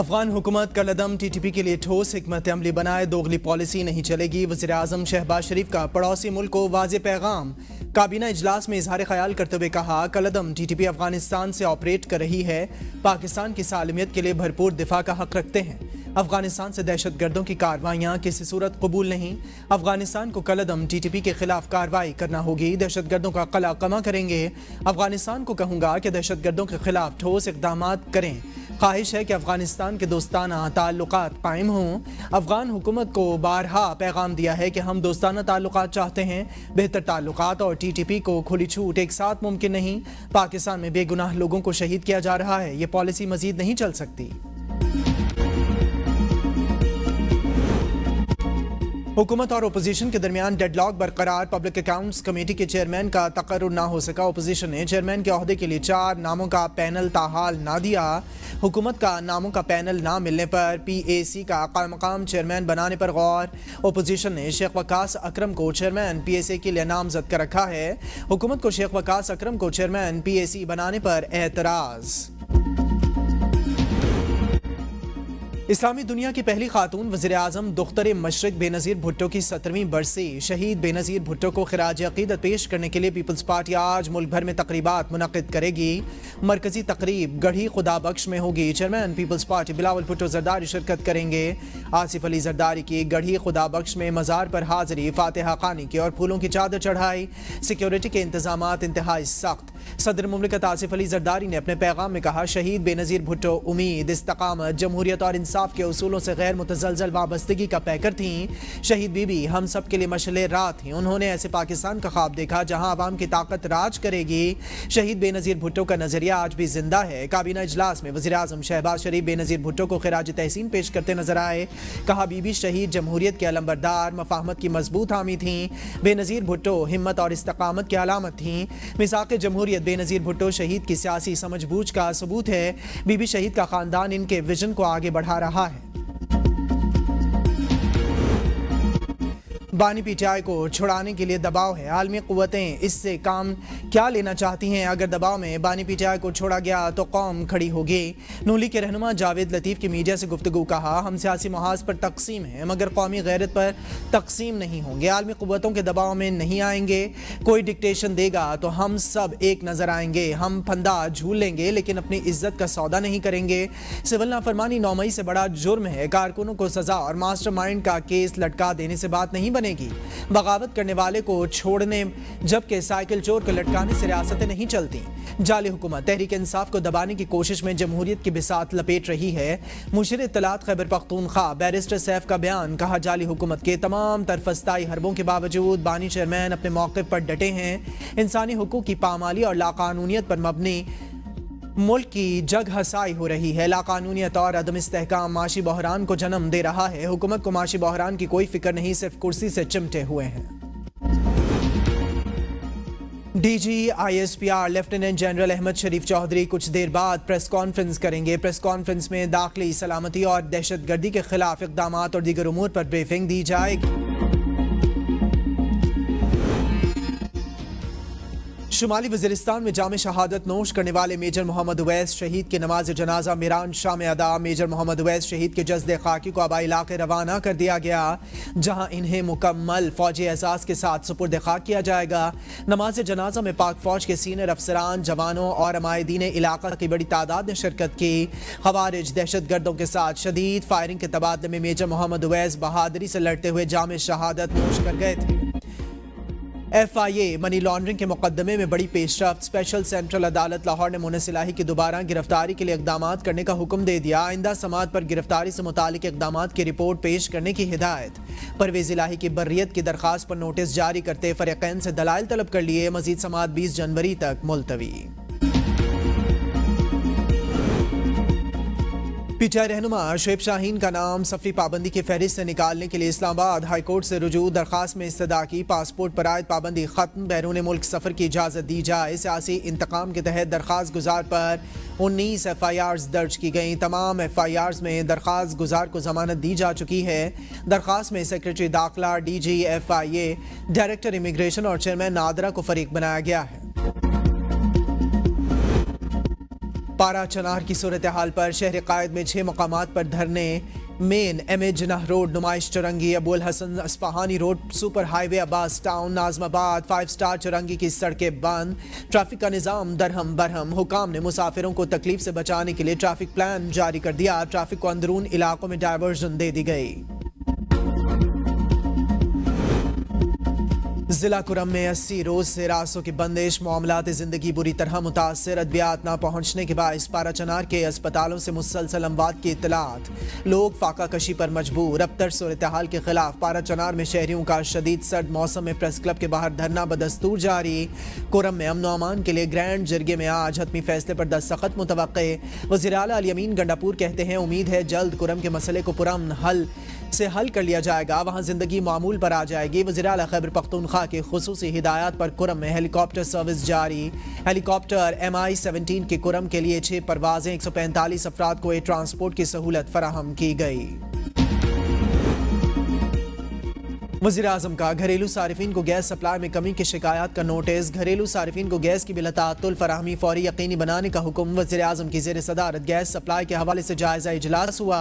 افغان حکومت کا لدم T T P کے لیے ٹھوس حکمت عملی بنائے، دوغلی پالیسی نہیں چلے گی۔ وزیر اعظم شہباز شریف کا پڑوسی ملک کو واضح پیغام۔ کابینہ اجلاس میں اظہار خیال کرتے ہوئے کہا، کالعدم ٹی ٹی پی افغانستان سے آپریٹ کر رہی ہے، پاکستان کی سالمیت کے لیے بھرپور دفاع کا حق رکھتے ہیں۔ افغانستان سے دہشت گردوں کی کارروائیاں کسی صورت قبول نہیں۔ افغانستان کو کالعدم ٹی ٹی پی کے خلاف کارروائی کرنا ہوگی، دہشت گردوں کا قلع قمع کریں گے۔ افغانستان کو کہوں گا کہ دہشت گردوں کے خلاف ٹھوس اقدامات کریں۔ خواہش ہے کہ افغانستان کے دوستانہ تعلقات قائم ہوں۔ افغان حکومت کو بارہا پیغام دیا ہے کہ ہم دوستانہ تعلقات چاہتے ہیں، بہتر تعلقات اور ٹی ٹی پی کو کھلی چھوٹ ایک ساتھ ممکن نہیں۔ پاکستان میں بے گناہ لوگوں کو شہید کیا جا رہا ہے، یہ پالیسی مزید نہیں چل سکتی۔ حکومت اور اپوزیشن کے درمیان ڈیڈ لاک برقرار، پبلک اکاؤنٹس کمیٹی کے چیئرمین کا تقرر نہ ہو سکا۔ اپوزیشن نے چیئرمین کے عہدے کے لیے 4 ناموں کا پینل تاحال نہ دیا۔ حکومت کا ناموں کا پینل نہ ملنے پر پی اے سی کا مقام چیئرمین بنانے پر غور۔ اپوزیشن نے شیخ وقاص اکرم کو چیئرمین پی اے سی کے لیے نامزد کر رکھا ہے۔ حکومت کو شیخ وقاص اکرم کو چیئرمین پی اے سی بنانے پر اعتراض۔ اسلامی دنیا کی پہلی خاتون وزیر اعظم دختر مشرق بے نظیر بھٹو کی 17ویں برسی شہید بے نظیر بھٹو کو خراج عقیدت پیش کرنے کے لیے پیپلز پارٹی آج ملک بھر میں تقریبات منعقد کرے گی۔ مرکزی تقریب گڑھی خدا بخش میں ہوگی۔ Chairman Peoples Party Bilawal Bhutto Zardari شرکت کریں گے۔ آصف علی زرداری کی گڑھی خدا بخش میں مزار پر حاضری، فاتحہ خوانی کی اور پھولوں کی چادر چڑھائی۔ سیکیورٹی کے انتظامات انتہائی سخت۔ صدر مملکت آصف علی زرداری نے اپنے پیغام میں کہا، شہید بے نظیر بھٹو امید، استقامت، جمہوریت اور انصاف کے اصولوں سے غیر متزلزل وابستگی کا پیکر تھیں۔ شہید بی بی ہم سب کے لیے مشعل راہ تھیں۔ انہوں نے ایسے پاکستان کا خواب دیکھا جہاں عوام کی طاقت راج کرے گی۔ شہید بے نظیر بھٹو کا نظریہ آج بھی زندہ ہے۔ کابینہ اجلاس میں وزیر اعظم شہباز شریف بے نظیر بھٹو کو خراج تحسین پیش کرتے نظر آئے۔ کہا، بی بی شہید جمہوریت کے علمبردار، مفاہمت کی مضبوط حامی تھیں۔ بے نظیر بھٹو ہمت اور استقامت کی علامت تھیں۔ میثاق جمہوریت بے نظیر بھٹو شہید کی سیاسی سمجھ بوجھ کا ثبوت ہے۔ بی بی شہید کا خاندان ان کے ویژن کو آگے بڑھا رہا ہے۔ بانی پی ٹی آئی کو چھڑانے کے لیے دباؤ ہے۔ عالمی قوتیں اس سے کام کیا لینا چاہتی ہیں؟ اگر دباؤ میں بانی پی ٹی آئی کو چھوڑا گیا تو قوم کھڑی ہوگی۔ نون لیگ کے رہنما جاوید لطیف کی میڈیا سے گفتگو، کہا، ہم سیاسی محاذ پر تقسیم ہیں مگر قومی غیرت پر تقسیم نہیں ہوں گے۔ عالمی قوتوں کے دباؤ میں نہیں آئیں گے۔ کوئی ڈکٹیشن دے گا تو ہم سب ایک نظر آئیں گے۔ ہم پھندا جھول لیں گے لیکن اپنی عزت کا سودا نہیں کریں گے۔ سول نافرمانی 9 مئی سے بڑا جرم ہے۔ کارکنوں کو سزا اور ماسٹر مائنڈ کا کیس لٹکا دینے سے بات نہیں بنے گی۔ بغاوت کرنے والے کو چھوڑنے جبکہ سائیکل چور کو لٹکانے سے ریاستیں نہیں چلتی۔ جعلی حکومت تحریک انصاف کو دبانے کی کوشش میں جمہوریت کی بساط لپیٹ رہی ہے۔ مشیر اطلاعات خیبر پختونخوا بیرسٹر سیف کا بیان، کہا، جعلی حکومت کے تمام طرفستائی حربوں کے باوجود بانی چیئرمین اپنے موقف پر ڈٹے ہیں۔ انسانی حقوق کی پامالی اور لاقانونیت پر مبنی ملک کی جگ ہسائی ہو رہی ہے۔ لاقانونیت اور عدم استحکام معاشی بحران کو جنم دے رہا ہے۔ حکومت کو معاشی بحران کی کوئی فکر نہیں، صرف کرسی سے چمٹے ہوئے ہیں۔ D G I S P R lieutenant general Ahmed Sharif Chaudhry کچھ دیر بعد پریس کانفرنس کریں گے۔ پریس کانفرنس میں داخلی سلامتی اور دہشت گردی کے خلاف اقدامات اور دیگر امور پر بریفنگ دی جائے گی۔ شمالی وزیرستان میں جام شہادت نوش کرنے والے میجر محمد اویس شہید کی نماز جنازہ میران شاہ میں ادا۔ میجر محمد اویس شہید کے جسد خاکی کو آبائی علاقے روانہ کر دیا گیا، جہاں انہیں مکمل فوجی اعزاز کے ساتھ سپرد خاک کیا جائے گا۔ نماز جنازہ میں پاک فوج کے سینئر افسران، جوانوں اور عمائدین علاقہ کی بڑی تعداد نے شرکت کی۔ خوارج دہشت گردوں کے ساتھ شدید فائرنگ کے تبادلے میں میجر محمد اویس بہادری سے لڑتے ہوئے جام شہادت نوش کر گئے تھے۔ ایف آئی اے منی لانڈرنگ کے مقدمے میں بڑی پیش رفت۔ اسپیشل سینٹرل عدالت لاہور نے مونس الہی کی دوبارہ گرفتاری کے لیے اقدامات کرنے کا حکم دے دیا۔ آئندہ سماعت پر گرفتاری سے متعلق اقدامات کی رپورٹ پیش کرنے کی ہدایت۔ پرویز الہی کی برئیت کی درخواست پر نوٹس جاری کرتے فریقین سے دلائل طلب کر لیے۔ مزید سماعت 20 جنوری تک ملتوی۔ پی ٹی آئی رہنما شعیب شاہین کا نام سفری پابندی کی فہرست سے نکالنے کے لیے اسلام آباد ہائی کورٹ سے رجوع، درخواست میں استدعا کی۔ پاسپورٹ پر عائد پابندی ختم، بیرون ملک سفر کی اجازت دی جائے۔ سیاسی انتقام کے تحت درخواست گزار پر 19 ایف آئی آرز درج کی گئیں۔ تمام ایف آئی آرز میں درخواست گزار کو ضمانت دی جا چکی ہے۔ درخواست میں سیکریٹری داخلہ، ڈی جی ایف آئی اے، ڈائریکٹر امیگریشن اور چیئرمین نادرا کو فریق بنایا گیا ہے۔ پارا چنار کی صورتحال پر شہر قائد میں 6 مقامات پر دھرنے مین ایم اے جناح روڈ نمائش چرنگی ابو الحسن اصفہانی روڈ سپر ہائی وے عباس ٹاؤن ناظم آباد 5 اسٹار چرنگی کی سڑکیں بند ٹریفک کا نظام درہم برہم حکام نے مسافروں کو تکلیف سے بچانے کے لیے ٹریفک پلان جاری کر دیا ٹریفک کو اندرون علاقوں میں ڈائیورژن دے دی گئی ضلع کرم میں 80 روز سے راسوں کی بندش معاملات زندگی بری طرح متاثر ادویات نہ پہنچنے کے باعث پارا چنار کے اسپتالوں سے مسلسل اموات کی اطلاعات لوگ فاقہ کشی پر مجبور ابتر صورتحال کے خلاف پارا چنار میں شہریوں کا شدید سرد موسم میں پریس کلب کے باہر دھرنا بدستور جاری کرم میں امن و امان کے لیے گرینڈ جرگے میں آج حتمی فیصلے پر دستخط متوقع وزیر اعلیٰ الیمین گنڈاپور کہتے ہیں امید ہے جلد کرم کے مسئلے کو پرامن حل کر لیا جائے گا وہاں زندگی معمول پر آ جائے گی وزیر اعلیٰ خیبر پختونخوا کے خصوصی ہدایات پر کرم میں ہیلی کاپٹر سروس جاری ہیلی کاپٹر MI-17 کے کرم کے لیے 6 پروازیں 145 افراد کو ایئر ٹرانسپورٹ کی سہولت فراہم کی گئی وزیر اعظم کا گھریلو صارفین کو گیس سپلائی میں کمی کی شکایات کا نوٹس گھریلو صارفین کو گیس کی بلا تعطل فراہمی فوری یقینی بنانے کا حکم وزیر اعظم کی زیر صدارت گیس سپلائی کے حوالے سے جائزہ اجلاس ہوا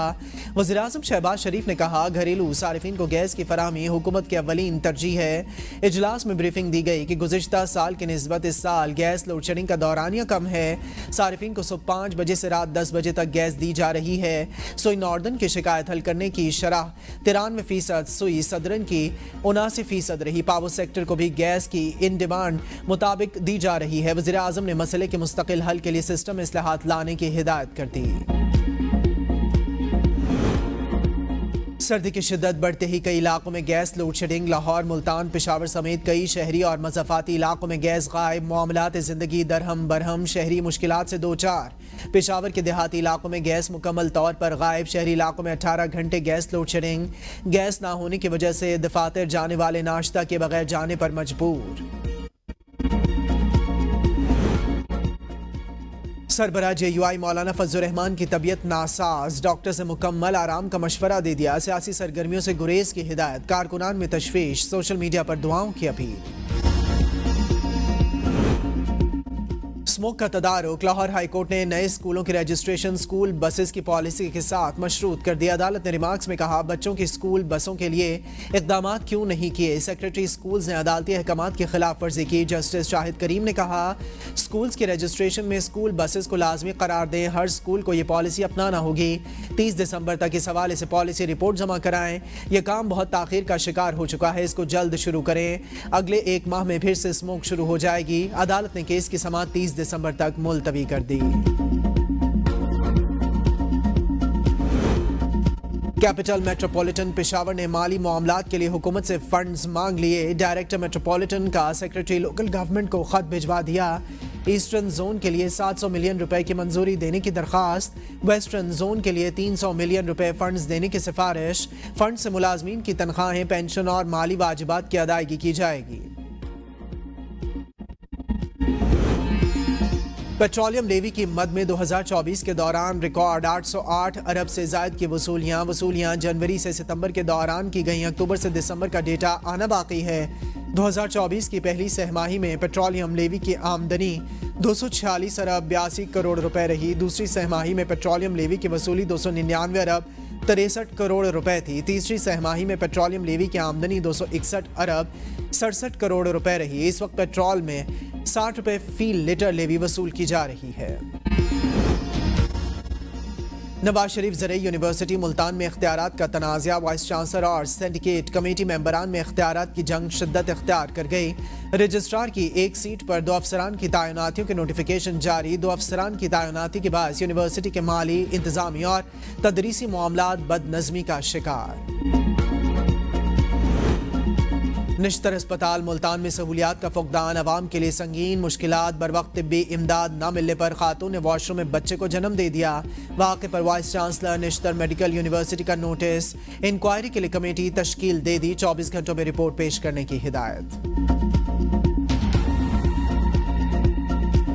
وزیر اعظم شہباز شریف نے کہا گھریلو صارفین کو گیس کی فراہمی حکومت کی اولین ترجیح ہے اجلاس میں بریفنگ دی گئی کہ گزشتہ سال کی نسبت اس سال گیس لوڈ شیڈنگ کا دورانیہ کم ہے صارفین کو صبح 5 بجے سے رات 10 بجے تک گیس دی جا رہی ہے سوئی ناردرن کی شکایت حل کرنے کی شرح 93% سوئی صدرن کی 79% رہی پاور سیکٹر کو بھی گیس کی ان ڈیمانڈ مطابق دی جا رہی ہے وزیر اعظم نے مسئلے کے مستقل حل کے لیے سسٹم اصلاحات لانے کی ہدایت کر دی سردی کی شدت بڑھتے ہی کئی علاقوں میں gas load shedding Lahore Multan Peshawar سمیت کئی شہری اور مضافاتی علاقوں میں گیس غائب معاملات زندگی درہم برہم شہری مشکلات سے دوچار پشاور کے دیہاتی علاقوں میں گیس مکمل طور پر غائب شہری علاقوں میں 18 گھنٹے گیس لوڈ شیڈنگ گیس نہ ہونے کی وجہ سے دفاتر جانے والے ناشتہ کے بغیر جانے پر مجبور سربراہ JUI مولانا فضل الرحمان کی طبیعت ناساز ڈاکٹر سے مکمل آرام کا مشورہ دے دیا سیاسی سرگرمیوں سے گریز کی ہدایت کارکنان میں تشویش سوشل میڈیا پر دعاؤں کی اپیل اسموک کا تدارک لاہور ہائی کورٹ نے نئے اسکولوں کی رجسٹریشن اسکول بسز کی پالیسی کے ساتھ مشروط کر دیا عدالت نے ریمارکس میں کہا بچوں کی اسکول بسوں کے لیے اقدامات کیوں نہیں کیے سیکرٹری اسکولز نے عدالتی احکامات کی خلاف ورزی کی جسٹس شاہد کریم نے کہا اسکولز کی رجسٹریشن میں اسکول بسز کو لازمی قرار دیں ہر اسکول کو یہ پالیسی اپنانا ہوگی 30 دسمبر تک اس حوالے سے پالیسی رپورٹ جمع کرائیں یہ کام بہت تاخیر کا شکار ہو چکا ہے اس کو جلد شروع کریں اگلے 1 ماہ میں پھر سے اسموک شروع ہو جائے گی عدالت نے کیس کی سماعت 30 دسمبر تک ملتوی کر دی کیپٹل میٹروپولیٹن پشاور نے مالی معاملات کے لیے حکومت سے فنڈز مانگ لیے ڈائریکٹر میٹروپولیٹن کا سیکرٹری لوکل گورنمنٹ کو خط بھجوا دیا ایسٹرن زون کے لیے 700 ملین روپے کی منظوری دینے کی درخواست ویسٹرن زون کے لیے 300 ملین روپے فنڈز دینے کی سفارش فنڈ سے ملازمین کی تنخواہیں پینشن اور مالی واجبات کی ادائیگی کی جائے گی پیٹرولیم لیوی کی مد میں 2024 کے دوران ریکارڈ 808 ارب سے زائد کی وصولیاں جنوری سے ستمبر کے دوران کی گئیں اکتوبر سے دسمبر کا ڈیٹا آنا باقی ہے 2024 کی پہلی سہ ماہی میں پیٹرولیم لیوی کی آمدنی 246 ارب 82 کروڑ روپے رہی دوسری سہ ماہی میں پیٹرولیم لیوی کی وصولی 299 ارب 63 کروڑ روپے تھی تیسری سہ ماہی میں پیٹرولیم لیوی کی آمدنی 261 ارب 67 کروڑ روپے رہی اس وقت پیٹرول میں 60 روپے فی لیٹر لیوی وصول کی جا رہی ہے نواز شریف زرعی یونیورسٹی ملتان میں اختیارات کا تنازعہ وائس چانسلر اور سینڈیکیٹ کمیٹی ممبران میں اختیارات کی جنگ شدت اختیار کر گئی رجسٹرار کی 1 سیٹ پر 2 افسران کی تعیناتیوں کے نوٹیفیکیشن جاری 2 افسران کی تعیناتی کے باعث یونیورسٹی کے مالی انتظامی اور تدریسی معاملات بد نظمی کا شکار نشتر اسپتال ملتان میں سہولیات کا فقدان عوام کے لیے سنگین مشکلات بر وقت طبی امداد نہ ملنے پر خاتون نے واش روم میں بچے کو جنم دے دیا واقعے پر وائس چانسلر نشتر میڈیکل یونیورسٹی کا نوٹس انکوائری کے لیے کمیٹی تشکیل دے دی 24 گھنٹوں میں رپورٹ پیش کرنے کی ہدایت